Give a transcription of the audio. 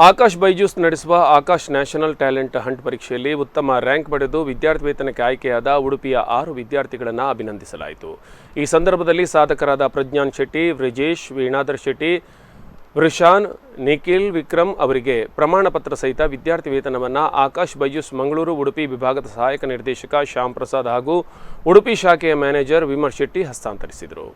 ಆಕಾಶ್ ಬೈಜೂಸ್ ನಡೆಸುವ Akash national talent Hunt ಪರೀಕ್ಷೆಯಲ್ಲಿ ಉತ್ತಮ ರ್ಯಾಂಕ್ ಪಡೆದು ವಿದ್ಯಾರ್ಥಿ ವೇತನಕ್ಕೆ ಆಯ್ಕೆಯಾದ ಉಡುಪಿಯ 6 ವಿದ್ಯಾರ್ಥಿಗಳನ್ನು ಅಭಿನಂದಿಸಲಾಯಿತು. ಈ ಸಂದರ್ಭದಲ್ಲಿ ಸಾಧಕರಾದ ಪ್ರಜ್ಞಾನ್ ಶೆಟ್ಟಿ, ವ್ರಿಜೇಶ್, ವೀಣಾಧರ್ ಶೆಟ್ಟಿ, ವೃಷಾನ್, ನಿಖಿಲ್, ವಿಕ್ರಮ್ ಅವರಿಗೆ ಪ್ರಮಾಣ ಪತ್ರ ಸಹಿತ ವಿದ್ಯಾರ್ಥಿ ವೇತನವನ್ನು ಆಕಾಶ್ ಬೈಜೂಸ್ ಮಂಗಳೂರು ಉಡುಪಿ ವಿಭಾಗದ ಸಹಾಯಕ ನಿರ್ದೇಶಕ ಶ್ಯಾಮ್ ಪ್ರಸಾದ್ ಹಾಗೂ ಉಡುಪಿ ಶಾಖೆಯ ಮ್ಯಾನೇಜರ್ ವಿಮರ್ ಶೆಟ್ಟಿ ಹಸ್ತಾಂತರಿಸಿದರು.